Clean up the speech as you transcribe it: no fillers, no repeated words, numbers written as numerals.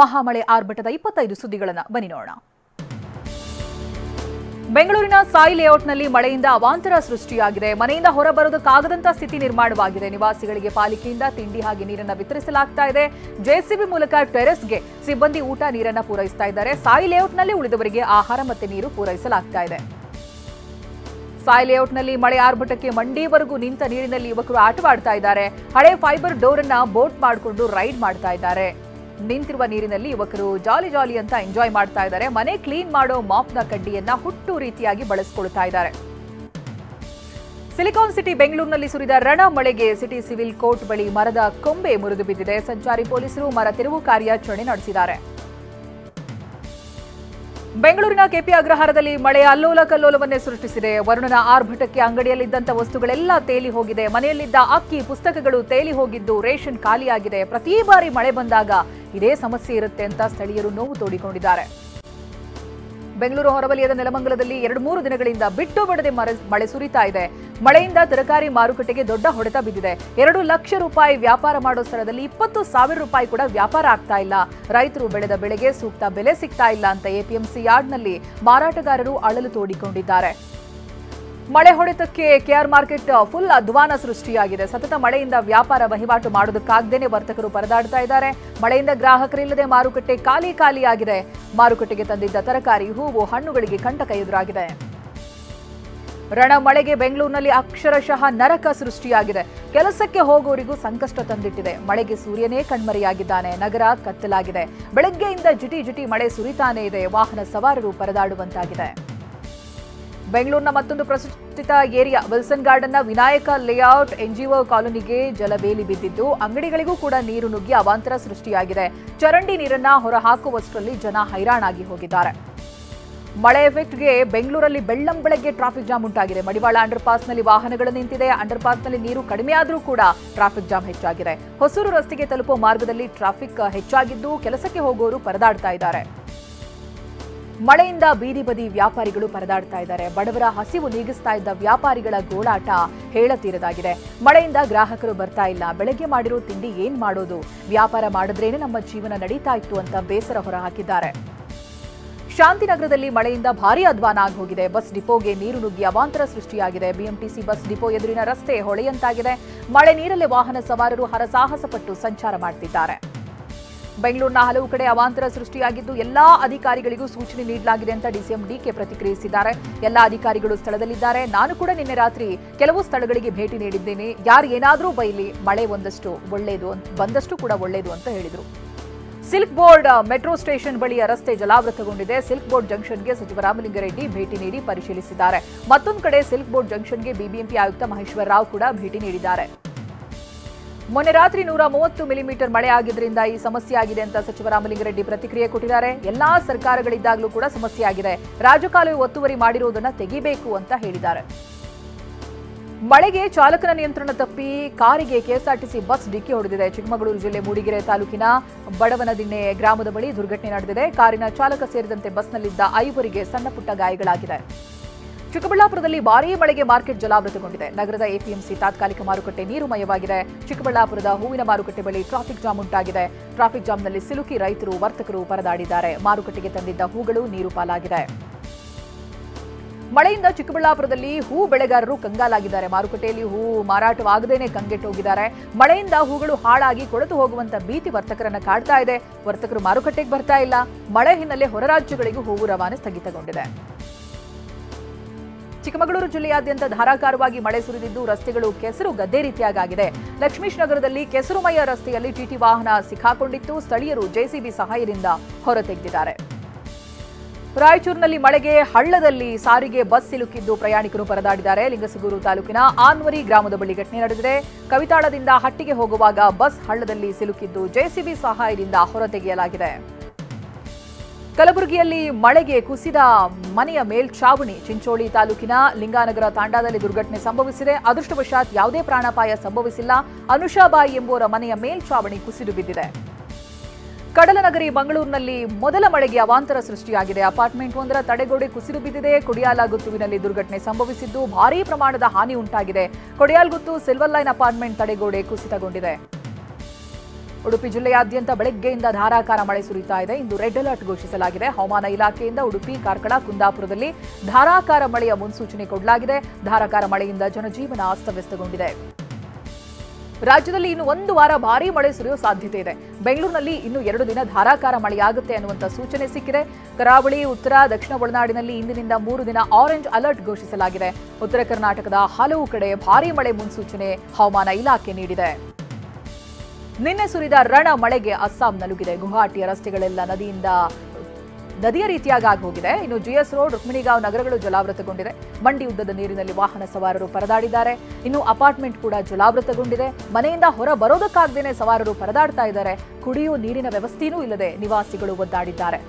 ಮಹಾಮಳೆ ಆರ್ಭಟದ 25 ಸುದ್ದಿಗಳನ್ನು ಬನ್ನಿ ನೋಡೋಣ. ಬೆಂಗಳೂರಿನ ಸಾಯಿ ಲೇಔಟ್ನಲ್ಲಿ ಮಳೆಯಿಂದ ಅವಾಂತರ ಸೃಷ್ಟಿಯಾಗಿದೆ. ಮನೆಯಿಂದ ಹೊರಬರೋದಕ್ಕಾಗದಂತ ಸ್ಥಿತಿ ನಿರ್ಮಾಣವಾಗಿದೆ. ನಿವಾಸಿಗಳಿಗೆ ಪಾಲಿಕೆಯಿಂದ ತಿಂಡಿ ಹಾಗೆ ನೀರನ್ನು ವಿತರಿಸಲಾಗ್ತಾ ಇದೆ. ಜೆಸಿಬಿ ಮೂಲಕ ಟೆರೆಸ್ಗೆ ಸಿಬ್ಬಂದಿ ಊಟ ನೀರನ್ನು ಪೂರೈಸ್ತಾ ಇದ್ದಾರೆ. ಸಾಯಿ ಲೇಔಟ್ನಲ್ಲಿ ಉಳಿದವರಿಗೆ ಆಹಾರ ಮತ್ತು ನೀರು ಪೂರೈಸಲಾಗ್ತಾ ಇದೆ. ಸಾಯಿ ಲೇಔಟ್ನಲ್ಲಿ ಮಳೆ ಆರ್ಭಟಕ್ಕೆ ಮಂಡಿವರೆಗೂ ನಿಂತ ನೀರಿನಲ್ಲಿ ಯುವಕರು ಆಟವಾಡ್ತಾ ಇದ್ದಾರೆ. ಹಳೆ ಫೈಬರ್ ಡೋರ್ ಅನ್ನ ಬೋಟ್ ಮಾಡಿಕೊಂಡು ರೈಡ್ ಮಾಡ್ತಾ ಇದ್ದಾರೆ. ನಿಂತಿರುವ ನೀರಿನಲ್ಲಿ ಯುವಕರು ಜಾಲಿ ಅಂತ ಎಂಜಾಯ್ ಮಾಡ್ತಾ ಇದ್ದಾರೆ. ಮನೆ ಕ್ಲೀನ್ ಮಾಡೋ ಮಾಪ್ನ ಕಡ್ಡಿಯನ್ನ ಹುಟ್ಟು ರೀತಿಯಾಗಿ ಬಳಸಿಕೊಳ್ತಾ ಇದ್ದಾರೆ. ಸಿಲಿಕಾನ್ ಸಿಟಿ ಬೆಂಗಳೂರಿನಲ್ಲಿ ಸುರಿದ ರಣ ಮಳೆಗೆ ಸಿಟಿ ಸಿವಿಲ್ ಕೋರ್ಟ್ ಬಳಿ ಮರದ ಕೊಂಬೆ ಮುರಿದು ಬಿದ್ದಿದೆ. ಸಂಚಾರಿ ಪೊಲೀಸರು ಮರ ತೆರವು ಕಾರ್ಯಾಚರಣೆ ನಡೆಸಿದ್ದಾರೆ. ಬೆಂಗಳೂರಿನ ಕೆಪಿ ಅಗ್ರಹಾರದಲ್ಲಿ ಮಳೆ ಅಲ್ಲೋಲ ಕಲ್ಲೋಲವನ್ನೇ ಸೃಷ್ಟಿಸಿದೆ. ವರುಣನ ಆರ್ಭಟಕ್ಕೆ ಅಂಗಡಿಯಲ್ಲಿದ್ದಂಥ ವಸ್ತುಗಳೆಲ್ಲ ತೇಲಿ ಹೋಗಿದೆ. ಮನೆಯಲ್ಲಿದ್ದ ಅಕ್ಕಿ ಪುಸ್ತಕಗಳು ತೇಲಿ ಹೋಗಿದ್ದು ರೇಷನ್ ಖಾಲಿಯಾಗಿದೆ. ಪ್ರತಿ ಬಾರಿ ಮಳೆ ಬಂದಾಗ ಇದೇ ಸಮಸ್ಯೆ ಇರುತ್ತೆ ಅಂತ ಸ್ಥಳೀಯರು ನೋವು ತೋಡಿಕೊಂಡಿದ್ದಾರೆ. ಬೆಂಗಳೂರು ಹೊರವಲಯದ ನೆಲಮಂಗಲದಲ್ಲಿ 2-3 ದಿನಗಳಿಂದ ಬಿಟ್ಟು ಬಿಡದೆ ಮಳೆ ಸುರಿತಾ ಇದೆ. ಮಳೆಯಿಂದ ತರಕಾರಿ ಮಾರುಕಟ್ಟೆಗೆ ದೊಡ್ಡ ಹೊಡೆತ ಬಿದ್ದಿದೆ. 2 ಲಕ್ಷ ರೂಪಾಯಿ ವ್ಯಾಪಾರ ಮಾಡೋ ಸ್ಥಳದಲ್ಲಿ 20,000 ರೂಪಾಯಿ ಕೂಡ ವ್ಯಾಪಾರ ಆಗ್ತಾ ಇಲ್ಲ. ರೈತರು ಬೆಳೆದ ಬೆಳೆಗೆ ಸೂಕ್ತ ಬೆಲೆ ಸಿಗ್ತಾ ಇಲ್ಲ ಅಂತ ಎಪಿಎಂಸಿ ಯಾರ್ಡ್ನಲ್ಲಿ ಮಾರಾಟಗಾರರು ಅಳಲು ತೋಡಿಕೊಂಡಿದ್ದಾರೆ. ಮಳೆ ಹೊಡೆತಕ್ಕೆ ಕೆಆರ್ ಮಾರ್ಕೆಟ್ ಫುಲ್ ಅಧ್ವಾನ ಸೃಷ್ಟಿಯಾಗಿದೆ. ಸತತ ಮಳೆಯಿಂದ ವ್ಯಾಪಾರ ವಹಿವಾಟು ಮಾಡೋದಕ್ಕಾಗದೇನೆ ವರ್ತಕರು ಪರದಾಡ್ತಾ ಇದ್ದಾರೆ. ಮಳೆಯಿಂದ ಗ್ರಾಹಕರಿಲ್ಲದೆ ಮಾರುಕಟ್ಟೆ ಖಾಲಿಯಾಗಿದೆ. ಮಾರುಕಟ್ಟೆಗೆ ತಂದಿದ್ದ ತರಕಾರಿ, ಹೂವು, ಹಣ್ಣುಗಳಿಗೆ ಕಂಟಕ ಎದುರಾಗಿದೆ. ರಣ ಮಳೆಗೆ ಬೆಂಗಳೂರಿನಲ್ಲಿ ಅಕ್ಷರಶಃ ನರಕ ಸೃಷ್ಟಿಯಾಗಿದೆ. ಕೆಲಸಕ್ಕೆ ಹೋಗೋರಿಗೂ ಸಂಕಷ್ಟ ತಂದಿಟ್ಟಿದೆ. ಮಳೆಗೆ ಸೂರ್ಯನೇ ಕಣ್ಮರೆಯಾಗಿದ್ದಾನೆ. ನಗರ ಕತ್ತಲಾಗಿದೆ. ಬೆಳಗ್ಗೆಯಿಂದ ಜಿಟಿ ಮಳೆ ಸುರಿತಾನೇ ಇದೆ. ವಾಹನ ಸವಾರರು ಪರದಾಡುವಂತಾಗಿದೆ. ಬೆಂಗಳೂರಿನ ಮತ್ತೊಂದು ಪ್ರತಿಷ್ಠಿತ ಏರಿಯಾ ವಿಲ್ಸನ್ ಗಾರ್ಡನ್ನ ವಿನಾಯಕ ಲೇಔಟ್ ಎನ್ಜಿಒ ಕಾಲೋನಿಗೆ ಜಲಬೇಲಿ ಬಿದ್ದಿದ್ದು ಅಂಗಡಿಗಳಿಗೂ ಕೂಡ ನೀರು ನುಗ್ಗಿ ಅವಾಂತರ ಸೃಷ್ಟಿಯಾಗಿದೆ. ಚರಂಡಿ ನೀರನ್ನ ಹೊರಹಾಕುವಷ್ಟರಲ್ಲಿ ಜನ ಹೈರಾಣಾಗಿ ಹೋಗಿದ್ದಾರೆ. ಮಳೆ ಎಫೆಕ್ಟ್ಗೆ ಬೆಂಗಳೂರಲ್ಲಿ ಬೆಳ್ಳಂಬೆಳಗ್ಗೆ ಟ್ರಾಫಿಕ್ ಜಾಮ್ ಉಂಟಾಗಿದೆ. ಮಡಿವಾಳ ಅಂಡರ್ ಪಾಸ್ನಲ್ಲಿ ವಾಹನಗಳು ನಿಂತಿದೆ. ಅಂಡರ್ ಪಾಸ್ನಲ್ಲಿ ನೀರು ಕಡಿಮೆ ಆದರೂ ಕೂಡ ಟ್ರಾಫಿಕ್ ಜಾಮ್ ಹೆಚ್ಚಾಗಿದೆ. ಹೊಸೂರು ರಸ್ತೆಗೆ ತಲುಪುವ ಮಾರ್ಗದಲ್ಲಿ ಟ್ರಾಫಿಕ್ ಹೆಚ್ಚಾಗಿದ್ದು ಕೆಲಸಕ್ಕೆ ಹೋಗೋರು ಪರದಾಡ್ತಾ ಇದ್ದಾರೆ. ಮಳೆಯಿಂದ ಬೀದಿ ಬದಿ ವ್ಯಾಪಾರಿಗಳು ಪರದಾಡ್ತಾ ಇದ್ದಾರೆ. ಬಡವರ ಹಸಿವು ನೀಗಿಸ್ತಾ ಇದ್ದ ವ್ಯಾಪಾರಿಗಳ ಗೋಳಾಟ ಹೇಳತೀರದಾಗಿದೆ. ಮಳೆಯಿಂದ ಗ್ರಾಹಕರು ಬರ್ತಾ ಇಲ್ಲ. ಬೆಳಗ್ಗೆ ಮಾಡಿರೋ ತಿಂಡಿ ಏನ್ ಮಾಡೋದು? ವ್ಯಾಪಾರ ಮಾಡಿದ್ರೇನೆ ನಮ್ಮ ಜೀವನ ನಡೀತಾ ಇತ್ತು ಅಂತ ಬೇಸರ ಹೊರಹಾಕಿದ್ದಾರೆ. ಶಾಂತಿನಗರದಲ್ಲಿ ಮಳೆಯಿಂದ ಭಾರೀ ಅಧ್ವಾನ ಆಗಿ ಹೋಗಿದೆ. ಬಸ್ ಡಿಪೋಗೆ ನೀರು ನುಗ್ಗಿ ಅವಾಂತರ ಸೃಷ್ಟಿಯಾಗಿದೆ. ಬಿಎಂಟಿಸಿ ಬಸ್ ಡಿಪೋ ಎದುರಿನ ರಸ್ತೆ ಹೊಳೆಯಂತಾಗಿದೆ. ಮಳೆ ನೀರಲ್ಲೇ ವಾಹನ ಸವಾರರು ಹರಸಾಹಸ ಪಟ್ಟು ಸಂಚಾರ ಮಾಡ್ತಿದ್ದಾರೆ. ಬೆಂಗಳೂರಿನ ಹಲವು ಕಡೆ ಅವಾಂತರ ಸೃಷ್ಟಿಯಾಗಿದ್ದು ಎಲ್ಲಾ ಅಧಿಕಾರಿಗಳಿಗೂ ಸೂಚನೆ ನೀಡಲಾಗಿದೆ ಅಂತ ಡಿಸಿಎಂ ಡಿಕೆ ಪ್ರತಿಕ್ರಿಯಿಸಿದ್ದಾರೆ. ಎಲ್ಲಾ ಅಧಿಕಾರಿಗಳು ಸ್ಥಳದಲ್ಲಿದ್ದಾರೆ. ನಾನು ಕೂಡ ನಿನ್ನೆ ರಾತ್ರಿ ಕೆಲವು ಸ್ಥಳಗಳಿಗೆ ಭೇಟಿ ನೀಡಿದ್ದೇನೆ. ಯಾರು ಏನಾದರೂ ಬೈಲಿ, ಮಳೆ ಬಂದಷ್ಟು ಕೂಡ ಒಳ್ಳೆಯದು ಅಂತ ಹೇಳಿದರು. ಸಿಲ್ಕ್ ಬೋರ್ಡ್ ಮೆಟ್ರೋ ಸ್ಟೇಷನ್ ಬಳಿಯ ರಸ್ತೆ ಜಲಾವೃತಗೊಂಡಿದೆ. ಸಿಲ್ಕ್ ಬೋರ್ಡ್ ಜಂಕ್ಷನ್ಗೆ ಸಚಿವ ರಾಮಲಿಂಗಾರೆಡ್ಡಿ ಭೇಟಿ ನೀಡಿ ಪರಿಶೀಲಿಸಿದ್ದಾರೆ. ಮತ್ತೊಂದು ಕಡೆ ಸಿಲ್ಕ್ ಬೋರ್ಡ್ ಜಂಕ್ಷನ್ಗೆ ಬಿಬಿಎಂಪಿ ಆಯುಕ್ತ ಮಹೇಶ್ವರ ರಾವ್ ಕೂಡ ಭೇಟಿ ನೀಡಿದ್ದಾರೆ. ಮೊನ್ನೆ ರಾತ್ರಿ 130 ಮಿಲಿಮೀಟರ್ ಮಳೆ ಆಗಿದ್ದರಿಂದ ಈ ಸಮಸ್ಯೆ ಆಗಿದೆ ಅಂತ ಸಚಿವ ರಾಮಲಿಂಗಾರೆಡ್ಡಿ ಪ್ರತಿಕ್ರಿಯೆ ಕೊಟ್ಟಿದ್ದಾರೆ. ಎಲ್ಲಾ ಸರ್ಕಾರಗಳಿದ್ದಾಗಲೂ ಕೂಡ ಸಮಸ್ಯೆ ಆಗಿದೆ. ರಾಜಕಾಲುವೆ ಒತ್ತುವರಿ ಮಾಡಿರುವುದನ್ನು ತೆಗಿಬೇಕು ಅಂತ ಹೇಳಿದ್ದಾರೆ. ಮಳೆಗೆ ಚಾಲಕನ ನಿಯಂತ್ರಣ ತಪ್ಪಿ ಕಾರಿಗೆ ಕೆಎಸ್ಆರ್ಟಿಸಿ ಬಸ್ ಡಿಕ್ಕಿ ಹೊಡೆದಿದೆ. ಚಿಕ್ಕಮಗಳೂರು ಜಿಲ್ಲೆ ಮೂಡಿಗೆರೆ ತಾಲೂಕಿನ ಬಡವನದಿಣ್ಣೆ ಗ್ರಾಮದ ಬಳಿ ದುರ್ಘಟನೆ ನಡೆದಿದೆ. ಕಾರಿನ ಚಾಲಕ ಸೇರಿದಂತೆ ಬಸ್ನಲ್ಲಿದ್ದ 5 ಸಣ್ಣ ಪುಟ್ಟ ಗಾಯಗಳಾಗಿದೆ. ಚಿಕ್ಕಬಳ್ಳಾಪುರದಲ್ಲಿ ಭಾರೀ ಮಳೆಗೆ ಮಾರ್ಕೆಟ್ ಜಲಾವೃತಗೊಂಡಿದೆ. ನಗರದ ಎಪಿಎಂಸಿ ತಾತ್ಕಾಲಿಕ ಮಾರುಕಟ್ಟೆ ನೀರುಮಯವಾಗಿದೆ. ಚಿಕ್ಕಬಳ್ಳಾಪುರದ ಹೂವಿನ ಮಾರುಕಟ್ಟೆ ಬಳಿ ಟ್ರಾಫಿಕ್ ಜಾಮ್ ಉಂಟಾಗಿದೆ. ಟ್ರಾಫಿಕ್ ಜಾಮ್ನಲ್ಲಿ ಸಿಲುಕಿ ರೈತರು, ವರ್ತಕರು ಪರದಾಡಿದ್ದಾರೆ. ಮಾರುಕಟ್ಟೆಗೆ ತಂದಿದ್ದ ಹೂಗಳು ನೀರು ಪಾಲಾಗಿದೆ. ಮಳೆಯಿಂದ ಚಿಕ್ಕಬಳ್ಳಾಪುರದಲ್ಲಿ ಹೂ ಬೆಳೆಗಾರರು ಕಂಗಾಲಾಗಿದ್ದಾರೆ. ಮಾರುಕಟ್ಟೆಯಲ್ಲಿ ಹೂ ಮಾರಾಟವಾಗದೇನೆ ಕಂಗೆಟ್ಟೋಗಿದ್ದಾರೆ. ಮಳೆಯಿಂದ ಹೂಗಳು ಹಾಳಾಗಿ ಕೊಳೆತು ಹೋಗುವಂತ ಭೀತಿ ವರ್ತಕರನ್ನ ಕಾಡ್ತಾ ಇದೆ. ವರ್ತಕರು ಮಾರುಕಟ್ಟೆಗೆ ಬರ್ತಾ ಇಲ್ಲ. ಮಳೆ ಹಿನ್ನೆಲೆ ಹೊರ ರಾಜ್ಯಗಳಿಗೂ ಹೂವು ರವಾನೆ ಸ್ಥಗಿತಗೊಂಡಿದೆ. ಚಿಕ್ಕಮಗಳೂರು ಜಿಲ್ಲೆಯಾದ್ಯಂತ ಧಾರಾಕಾರವಾಗಿ ಮಳೆ ಸುರಿದಿದ್ದು ರಸ್ತೆಗಳು ಕೆಸರು ಗದ್ದೆ ರೀತಿಯಾಗಿದೆ. ಲಕ್ಷ್ಮೀಶ್ ನಗರದಲ್ಲಿ ಕೆಸರುಮಯ ರಸ್ತೆಯಲ್ಲಿ ಟಿಟಿ ವಾಹನ ಸಿಕ್ಕಾಕೊಂಡಿತ್ತು. ಸ್ಥಳೀಯರು ಜೆಸಿಬಿ ಸಹಾಯದಿಂದ ಹೊರತೆಗೆದಿದ್ದಾರೆ. ರಾಯಚೂರಿನಲ್ಲಿ ಮಳೆಗೆ ಹಳ್ಳದಲ್ಲಿ ಸಾರಿಗೆ ಬಸ್ ಸಿಲುಕಿದ್ದು ಪ್ರಯಾಣಿಕರು ಪರದಾಡಿದ್ದಾರೆ. ಲಿಂಗಸಗೂರು ತಾಲೂಕಿನ ಆನ್ವರಿ ಗ್ರಾಮದ ಬಳಿ ಘಟನೆ ನಡೆದಿದೆ. ಕವಿತಾಳದಿಂದ ಹಟ್ಟಿಗೆ ಹೋಗುವಾಗ ಬಸ್ ಹಳ್ಳದಲ್ಲಿ ಸಿಲುಕಿದ್ದು ಜೆಸಿಬಿ ಸಹಾಯದಿಂದ ಹೊರತೆಗೆಯಲಾಗಿದೆ. ಕಲಬುರಗಿಯಲ್ಲಿ ಮಳೆಗೆ ಕುಸಿದ ಮನೆಯ ಮೇಲ್ಛಾವಣಿ. ಚಿಂಚೋಳಿ ತಾಲೂಕಿನ ಲಿಂಗಾನಗರ ತಾಂಡಾದಲ್ಲಿ ದುರ್ಘಟನೆ ಸಂಭವಿಸಿದೆ. ಅದೃಷ್ಟವಶಾತ್ ಯಾವುದೇ ಪ್ರಾಣಾಪಾಯ ಸಂಭವಿಸಿಲ್ಲ. ಅನುಷಾಬಾಯಿ ಎಂಬುವರ ಮನೆಯ ಮೇಲ್ಛಾವಣಿ ಕುಸಿದು ಬಿದ್ದಿದೆ. ಕಡಲನಗರಿ ಮಂಗಳೂರಿನಲ್ಲಿ ಮೊದಲ ಮಳೆಗೆ ಅವಾಂತರ ಸೃಷ್ಟಿಯಾಗಿದೆ. ಅಪಾರ್ಟ್ಮೆಂಟ್ ಒಂದರ ತಡೆಗೋಡೆ ಕುಸಿದು ಬಿದ್ದಿದೆ. ಕೊಡಿಯಾಲಗುತ್ತುವಿನಲ್ಲಿ ದುರ್ಘಟನೆ ಸಂಭವಿಸಿದ್ದು ಭಾರೀ ಪ್ರಮಾಣದ ಹಾನಿ ಉಂಟಾಗಿದೆ. ಕೊಡಿಯಾಲ್ಗುತ್ತು ಸಿಲ್ವರ್ ಲೈನ್ ಅಪಾರ್ಟ್ಮೆಂಟ್ ತಡೆಗೋಡೆ ಕುಸಿತಗೊಂಡಿದೆ. ಉಡುಪಿ ಜಿಲ್ಲೆಯಾದ್ಯಂತ ಬೆಳಗ್ಗೆಯಿಂದ ಧಾರಾಕಾರ ಮಳೆ ಸುರಿತಾ ಇದೆ. ಇಂದು ರೆಡ್ ಅಲರ್ಟ್ ಘೋಷಿಸಲಾಗಿದೆ. ಹವಾಮಾನ ಇಲಾಖೆಯಿಂದ ಉಡುಪಿ, ಕಾರ್ಕಳ, ಕುಂದಾಪುರದಲ್ಲಿ ಧಾರಾಕಾರ ಮಳೆಯ ಮುನ್ಸೂಚನೆ ಕೊಡಲಾಗಿದೆ. ಧಾರಾಕಾರ ಮಳೆಯಿಂದ ಜನಜೀವನ ಅಸ್ತವ್ಯಸ್ತಗೊಂಡಿದೆ. ರಾಜ್ಯದಲ್ಲಿ ಇನ್ನು ಒಂದು ವಾರ ಭಾರೀ ಮಳೆ ಸುರಿಯುವ ಸಾಧ್ಯತೆ ಇದೆ. ಬೆಂಗಳೂರಿನಲ್ಲಿ ಇನ್ನು 2 ದಿನ ಧಾರಾಕಾರ ಮಳೆಯಾಗುತ್ತೆ ಅನ್ನುವಂಥ ಸೂಚನೆ ಸಿಕ್ಕಿದೆ. ಕರಾವಳಿ, ಉತ್ತರ, ದಕ್ಷಿಣ ಒಳನಾಡಿನಲ್ಲಿ ಇಂದಿನಿಂದ 3 ದಿನ ಆರೆಂಜ್ ಅಲರ್ಟ್ ಘೋಷಿಸಲಾಗಿದೆ. ಉತ್ತರ ಕರ್ನಾಟಕದ ಹಲವು ಕಡೆ ಭಾರೀ ಮಳೆ ಮುನ್ಸೂಚನೆ ಹವಾಮಾನ ಇಲಾಖೆ ನೀಡಿದೆ. ನಿನ್ನೆ ಸುರಿದ ರಣ ಮಳೆಗೆ ಅಸ್ಸಾಂ ನಲುಗಿದೆ. ಗುವಾಹಟಿಯ ರಸ್ತೆಗಳೆಲ್ಲ ನದಿಯ ರೀತಿಯಾಗಿ ಹೋಗಿದೆ. ಇನ್ನು ಜಿಎಸ್ ರೋಡ್, ರುಕ್ಮಿಣಿಗಾಂವ್ ನಗರಗಳು ಜಲಾವೃತಗೊಂಡಿದೆ. ಮಂಡಿ ಉದ್ದದ ನೀರಿನಲ್ಲಿ ವಾಹನ ಸವಾರರು ಪರದಾಡಿದ್ದಾರೆ. ಇನ್ನು ಅಪಾರ್ಟ್ಮೆಂಟ್ ಕೂಡ ಜಲಾವೃತಗೊಂಡಿದೆ. ಮನೆಯಿಂದ ಹೊರ ಬರೋದಕ್ಕಾಗದೇನೆ ಸವಾರರು ಪರದಾಡ್ತಾ ಇದ್ದಾರೆ. ಕುಡಿಯುವ ನೀರಿನ ವ್ಯವಸ್ಥೆಯೂ ಇಲ್ಲದೆ ನಿವಾಸಿಗಳು ಒದ್ದಾಡಿದ್ದಾರೆ.